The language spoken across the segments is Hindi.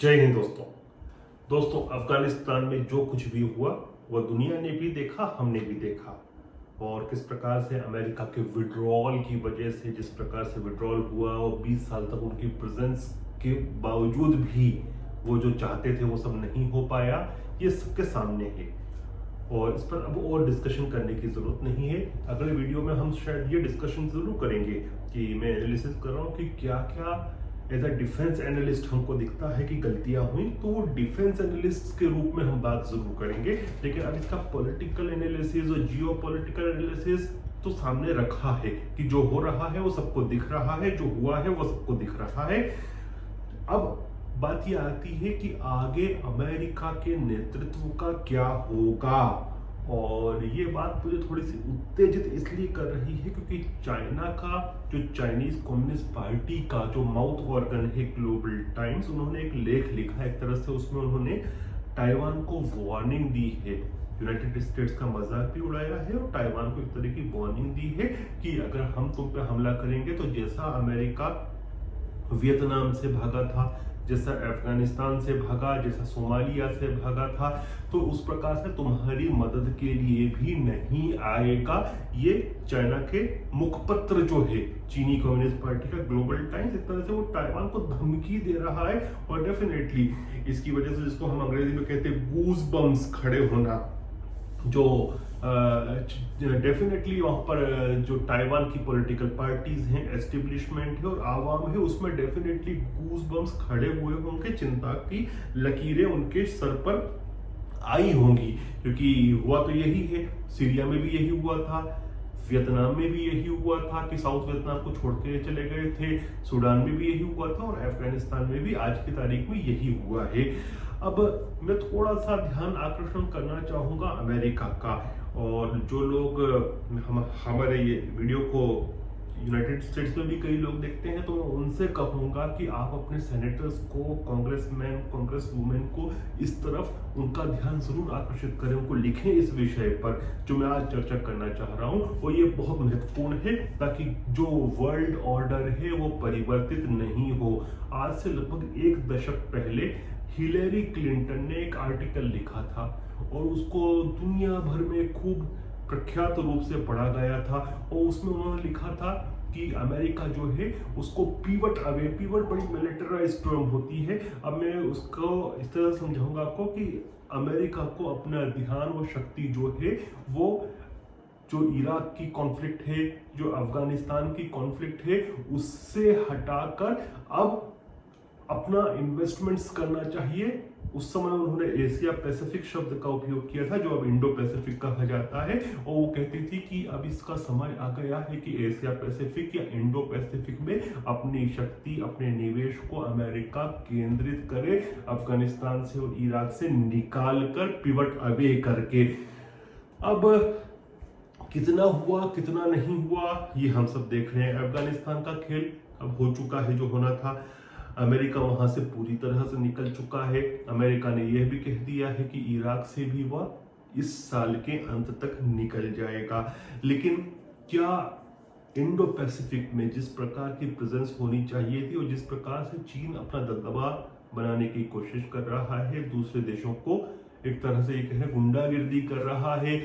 जय हिंद दोस्तों। अफगानिस्तान में जो कुछ भी हुआ वह दुनिया ने भी देखा, हमने भी देखा। और किस प्रकार से अमेरिका के विड्रॉल की वजह से जिस प्रकार से विड्रॉल हुआ और 20 साल तक उनकी प्रेजेंस के बावजूद भी वो जो चाहते थे वो सब नहीं हो पाया, ये सबके सामने है। और इस पर अब और डिस्कशन करने की जरूरत नहीं है। अगले वीडियो में हम शायद ये डिस्कशन जरूर करेंगे कि मैं एनालिसिस कर रहा हूँ कि क्या क्या एज अ डिफेंस एनालिस्ट हमको दिखता है कि गलतियां हुई, तो वो डिफेंस एनालिस्ट के रूप में हम बात जरूर करेंगे। लेकिन अब इसका पॉलिटिकल एनालिसिस और जियो पॉलिटिकल एनालिसिस तो सामने रखा है कि जो हो रहा है वो सबको दिख रहा है, जो हुआ है वो सबको दिख रहा है। अब बात ये आती है कि आगे अमेरिका के नेतृत्व का क्या होगा। और ये बात मुझे थोड़ी सी उत्तेजित इसलिए कर रही है क्योंकि चाइना का जो चाइनीज कम्युनिस्ट पार्टी का जो माउथ ऑर्गन है ग्लोबल टाइम्स, उन्होंने एक लेख लिखा एक तरह से। उसमें उन्होंने ताइवान को वार्निंग दी है, यूनाइटेड स्टेट्स का मजाक भी उड़ाया है और ताइवान को एक तरह की वार्निंग दी है कि अगर हम तुम पे हमला करेंगे तो जैसा अमेरिका वियतनाम से भागा था, जैसा अफगानिस्तान से भागा, जैसा सोमालिया से भागा था, तो उस प्रकार से तुम्हारी मदद के लिए भी नहीं आएगा। ये चाइना के मुखपत्र जो है चीनी कम्युनिस्ट पार्टी का ग्लोबल टाइम्स, एक तरह से वो ताइवान को धमकी दे रहा है। और डेफिनेटली इसकी वजह से, जिसको हम अंग्रेजी में कहते हैं गूज बम्स खड़े होना, जो डेफिनेटली वहां पर जो ताइवान की पॉलिटिकल पार्टीज हैं, एस्टेब्लिशमेंट है और आवाम है, उसमें डेफिनेटली गूज बम्स खड़े हुए होंगे, चिंता की लकीरें उनके सर पर आई होंगी। क्योंकि हुआ तो यही है, सीरिया में भी यही हुआ था, वियतनाम में भी यही हुआ था कि साउथ वियतनाम को छोड़ के चले गए थे, सूडान में भी यही हुआ था और अफगानिस्तान में भी आज की तारीख में यही हुआ है। अब मैं थोड़ा सा ध्यान आकर्षण करना चाहूंगा अमेरिका का। और जो लोग हमारे ये वीडियो को यूनाइटेड स्टेट्स में भी कई लोग देखते हैं, तो मैं उनसे कहूंगा कि आप अपने सेनेटर्स को, कांग्रेसमैन, कांग्रेस वुमेन को इस तरफ उनका ध्यान जरूर आकर्षित करें, उनको लिखें इस विषय पर जो मैं आज चर्चा करना चाह रहा हूं। और ये बहुत महत्वपूर्ण है ताकि जो वर्ल्ड ऑर्डर है वो परिवर्तित नहीं हो। आज से लगभग एक दशक पहले हिलेरी क्लिंटन ने एक आर्टिकल लिखा था और उसको दुनिया भर में खूब प्रख्यात रूप से पढ़ा गया था। और उसमें उन्होंने लिखा था कि अमेरिका जो है उसको पीवट अवे, पीवट बड़ी मिलिटराइज्ड टर्म होती है। अब मैं उसको इस तरह समझाऊंगा आपको कि अमेरिका को अपना ध्यान व शक्ति जो है वो जो इराक की कॉन्फ्लिक्ट है, जो अफगानिस्तान की कॉन्फ्लिक्ट है, उससे हटाकर अब अपना इन्वेस्टमेंट्स करना चाहिए। उस समय उन्होंने एशिया पैसिफिक शब्द का उपयोग किया था, जो अब इंडो पैसिफिक कहा जाता है। और वो कहती थी कि अब इसका समय आ गया है कि एशिया पैसिफिक या इंडो पैसिफिक में अपनी शक्ति, अपने निवेश को अमेरिका केंद्रित करे, अफगानिस्तान से और इराक से निकाल कर पिवट अवे करके। अब कितना हुआ कितना नहीं हुआ ये हम सब देख रहे हैं। अफगानिस्तान का खेल अब हो चुका है जो होना था। अमेरिका वहां से पूरी तरह से निकल चुका है। अमेरिका ने यह भी कह दिया है कि इराक से भी वह इस साल के अंत तक निकल जाएगा। लेकिन क्या इंडो पैसिफिक में जिस प्रकार की प्रेजेंस होनी चाहिए थी और जिस प्रकार से चीन अपना दबदबा बनाने की कोशिश कर रहा है, दूसरे देशों को एक तरह से एक है गुंडागिर्दी कर रहा है,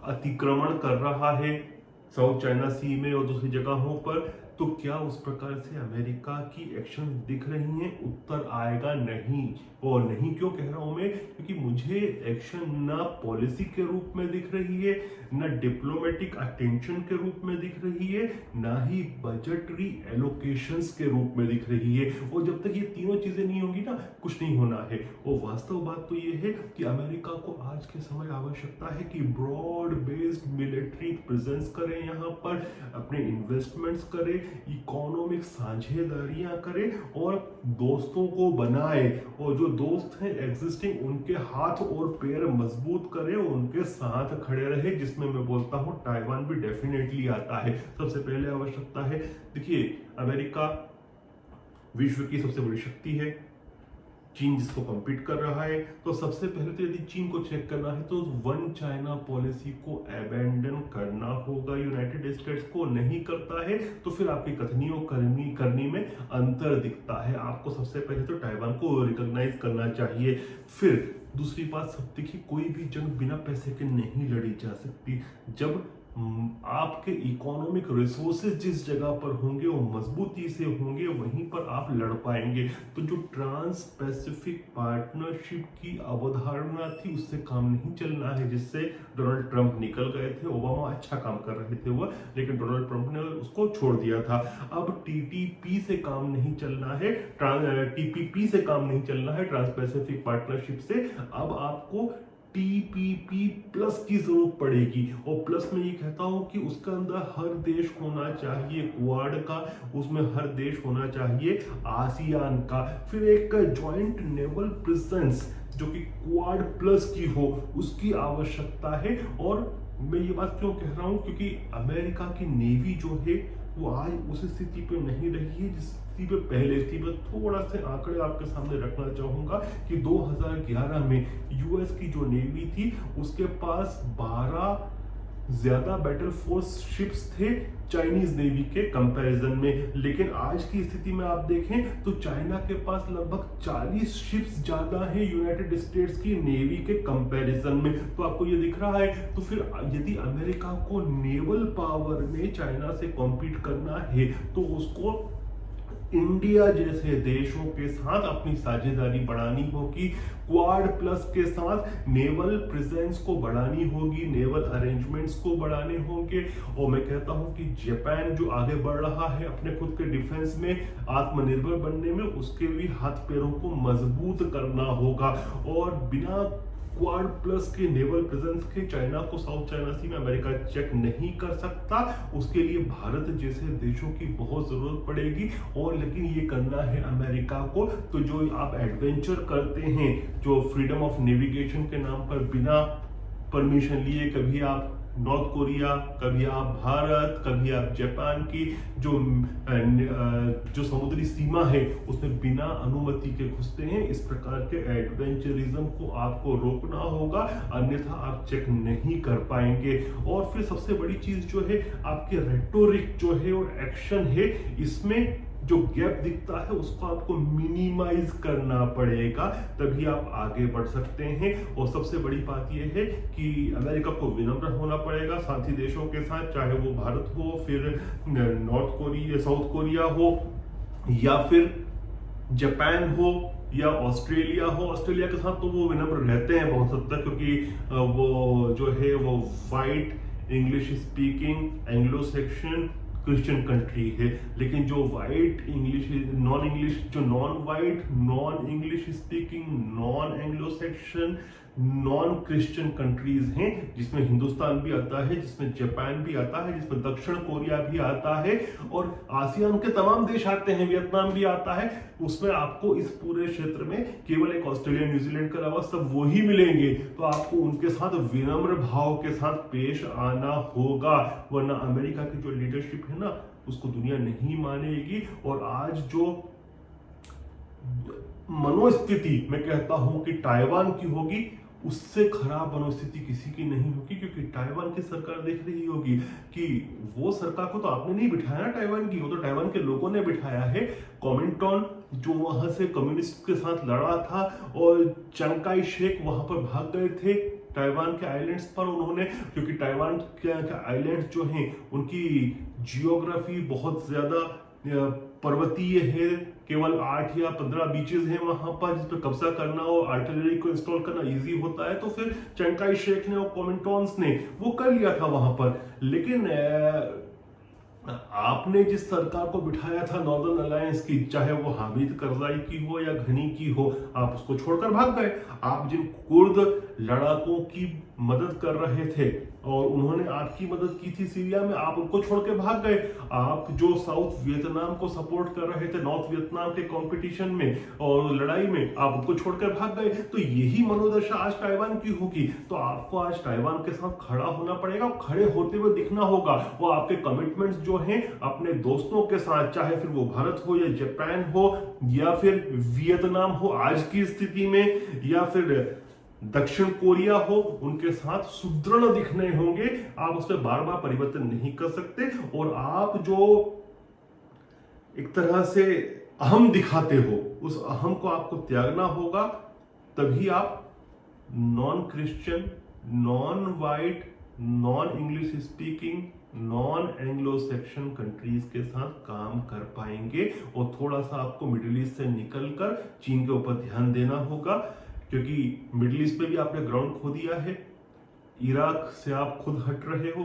अतिक्रमण कर रहा है साउथ चाइना सी में और दूसरी जगहों पर, तो क्या उस प्रकार से अमेरिका की एक्शन दिख रही हैं? उत्तर आएगा नहीं। और नहीं क्यों कह रहा हूं मैं, क्योंकि मुझे एक्शन ना पॉलिसी के रूप में दिख रही है, ना डिप्लोमेटिक अटेंशन के रूप में दिख रही है, ना ही बजटरी एलोकेशंस के रूप में दिख रही है। और जब तक ये तीनों चीजें नहीं होंगी ना, कुछ नहीं होना है। और वास्तव बात तो ये है कि अमेरिका को आज के समय आवश्यकता है कि ब्रॉड बेस्ड मिलिट्री प्रेजेंस करें, यहाँ पर अपने इन्वेस्टमेंट्स करें, इकोनॉमिक साझेदारियां करे और दोस्तों को बनाए। और जो दोस्त हैं एग्जिस्टिंग, उनके हाथ और पैर मजबूत करे, उनके साथ खड़े रहे, जिसमें मैं बोलता हूं ताइवान भी डेफिनेटली आता है। सबसे पहले आवश्यकता है, देखिए अमेरिका विश्व की सबसे बड़ी शक्ति है, चीन जिसको कम्पीट कर रहा है। तो सबसे पहले तो यदि चीन को चेक करना है तो वन चाइना पॉलिसी को अबैंडन करना होगा। यूनाइटेड स्टेट्स को नहीं करता है तो फिर आपकी कथनियों करनी में अंतर दिखता है। आपको सबसे पहले तो ताइवान को रिकॉग्नाइज करना चाहिए। फिर दूसरी बात, सब देखिए, कोई भी जंग बिना पैसे के नहीं लड़ी जा सकती। जब आपके इकोनॉमिक रिसोर्सेज जिस जगह पर होंगे वो मजबूती से होंगे, वहीं पर आप लड़ पाएंगे। तो जो ट्रांस पैसिफिक पार्टनरशिप की अवधारणा थी उससे काम नहीं चलना है, जिससे डोनाल्ड ट्रंप निकल गए थे। ओबामा अच्छा काम कर रहे थे वो, लेकिन डोनाल्ड ट्रंप ने उसको छोड़ दिया था। अब टीटीपी से काम नहीं चलना है, टीपीपी से काम नहीं चलना है, ट्रांस पैसिफिक पार्टनरशिप से। अब आपको टीपीपी प्लस की जरूरत पड़ेगी। और प्लस में ये कहता हूं कि उसके अंदर हर देश होना चाहिए क्वाड का, उसमें हर देश होना चाहिए आसियान का। फिर एक जॉइंट नेवल प्रेजेंस जो कि क्वाड प्लस की हो, उसकी आवश्यकता है। और मैं ये बात क्यों कह रहा हूं, क्योंकि अमेरिका की नेवी जो है वो आज उस स्थिति पे नहीं रही है जिस स्थिति पे पहले थी। मैं थोड़ा से आंकड़े आपके सामने रखना चाहूंगा कि 2011 में यूएस की जो नेवी थी उसके पास 12 ज्यादा बैटल फोर्स शिप्स थे चाइनीज नेवी के कंपैरिजन में। लेकिन आज की स्थिति में आप देखें तो चाइना के पास लगभग 40 शिप्स ज्यादा हैं यूनाइटेड स्टेट्स की नेवी के कंपैरिजन में। तो आपको ये दिख रहा है। तो फिर यदि अमेरिका को नेवल पावर में चाइना से कॉम्पीट करना है तो उसको इंडिया जैसे देशों के साथ अपनी साझेदारी बढ़ानी होगी, क्वाड प्लस के साथ नेवल प्रेजेंस को बढ़ानी होगी, नेवल अरेंजमेंट्स को बढ़ाने होंगे। और मैं कहता हूं कि जापान जो आगे बढ़ रहा है अपने खुद के डिफेंस में आत्मनिर्भर बनने में, उसके भी हाथ पैरों को मजबूत करना होगा। और बिना क्वाड प्लस के नेवल प्रेजेंस के चाइना को साउथ चाइना सी में अमेरिका चेक नहीं कर सकता। उसके लिए भारत जैसे देशों की बहुत जरूरत पड़ेगी। और लेकिन ये करना है अमेरिका को। तो जो आप एडवेंचर करते हैं, जो फ्रीडम ऑफ नेविगेशन के नाम पर बिना परमिशन लिए, कभी आप नॉर्थ कोरिया, कभी आप भारत, कभी आप जापान की जो समुद्री सीमा है उसमें बिना अनुमति के घुसते हैं, इस प्रकार के एडवेंचरिज्म को आपको रोकना होगा, अन्यथा आप चेक नहीं कर पाएंगे। और फिर सबसे बड़ी चीज जो है आपके रेटोरिक जो है और एक्शन है, इसमें जो गैप दिखता है उसको आपको मिनिमाइज करना पड़ेगा, तभी आप आगे बढ़ सकते हैं। और सबसे बड़ी बात यह है कि अमेरिका को विनम्र होना पड़ेगा साथी देशों के साथ, चाहे वो भारत हो, फिर नॉर्थ कोरिया, साउथ कोरिया हो, या फिर जापान हो, या ऑस्ट्रेलिया हो। ऑस्ट्रेलिया के साथ तो वो विनम्र रहते हैं बहुत हद तक, क्योंकि वो जो है वो white English speaking Anglo Saxon Christian country है। लेकिन जो वाइट इंग्लिश नॉन इंग्लिश जो non white non English speaking non Anglo section non Christian countries हैं, जिसमें हिंदुस्तान भी आता है, जिसमें जापान भी आता है, जिसमें दक्षिण कोरिया भी आता है, और आसियान के तमाम देश आते हैं, वियतनाम भी आता है। उसमें आपको इस पूरे क्षेत्र में केवल एक ऑस्ट्रेलिया न्यूजीलैंड के अलावा सब वही मिलेंगे। तो आपको उनके साथ विनम्र भाव के साथ पेश आना होगा, वरना अमेरिका की जो लीडरशिप है ना उसको दुनिया नहीं मानेगी। और आज जो मनोस्थिति मैं कहता हूं कि ताइवान की होगी, उससे खराब मनोस्थिति किसी की नहीं होगी, क्योंकि ताइवान की सरकार देख रही होगी कि वो सरकार को तो आपने नहीं बिठाया ताइवान की, वो तो ताइवान के लोगों ने बिठाया है। कॉमिंटॉन जो वहां से कम्युनिस्ट के साथ लड़ा था, और चिंग काई शेक वहां पर भाग गए थे ताइवान के आइलैंड्स पर उन्होंने, क्योंकि ताइवान के आइलैंड्स जो हैं उनकी जियोग्राफी बहुत ज्यादा पर्वतीय है, केवल 8 या 15 बीचेस हैं वहां पर, जिस पर कब्जा करना और आर्टिलरी को इंस्टॉल करना इजी होता है। तो फिर चिंग काई शेक ने और कॉमिंटॉन्स ने वो कर लिया था वहां पर। लेकिन आपने जिस सरकार को बिठाया था नॉर्दर्न अलायंस की, चाहे वो हामिद करजाई की हो या घनी की हो, आप उसको छोड़कर भाग गए। आप जिन कुर्द लड़ाकों की मदद कर रहे थे और उन्होंने आपकी मदद की थी सीरिया में, आप उनको छोड़ के भाग गए। आप जो साउथ वियतनाम को सपोर्ट कर रहे थे नॉर्थ वियतनाम के कंपटीशन में और लड़ाई में, आप उनको छोड़कर भाग गए। तो यही मनोदशा आज ताइवान की होगी। तो आपको आज ताइवान के साथ खड़ा होना पड़ेगा, खड़े होते हुए दिखना होगा। वो आपके कमिटमेंट्स जो हैं अपने दोस्तों के साथ, चाहे फिर वो भारत हो या जापान हो या फिर वियतनाम हो आज की स्थिति में, या फिर दक्षिण कोरिया हो, उनके साथ सुदृढ़ दिखने होंगे। आप उसमें बार बार परिवर्तन नहीं कर सकते। और आप जो एक तरह से अहम दिखाते हो, उस अहम को आपको त्यागना होगा। तभी आप non Christian, non white, non English speaking, non Anglo section countries के साथ काम कर पाएंगे। और थोड़ा सा आपको मिडिल ईस्ट से निकलकर चीन के ऊपर ध्यान देना होगा, क्योंकि मिडिल ईस्ट में भी आपने ग्राउंड खो दिया है। इराक से आप खुद हट रहे हो।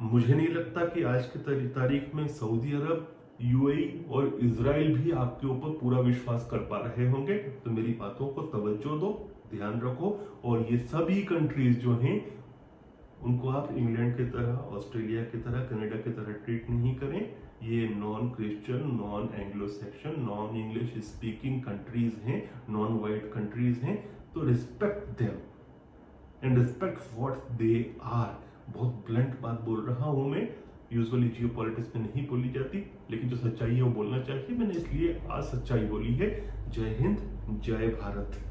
मुझे नहीं लगता कि आज की तारीख में सऊदी अरब, यूएई और इजराइल भी आपके ऊपर पूरा विश्वास कर पा रहे होंगे। तो मेरी बातों को तवज्जो दो, ध्यान रखो। और ये सभी कंट्रीज जो हैं उनको आप इंग्लैंड की तरह, ऑस्ट्रेलिया की तरह, कनाडा की तरह ट्रीट नहीं करें। ये non Christian, non Anglo section, non English speaking countries हैं, नॉन वाइट कंट्रीज हैं। तो respect them and respect what they are. बहुत ब्लंट बात बोल रहा हूं मैं, यूजुअली जियो पॉलिटिक्स में नहीं बोली जाती, लेकिन जो सच्चाई है वो बोलना चाहिए। मैंने इसलिए आज सच्चाई बोली है। जय हिंद, जय भारत।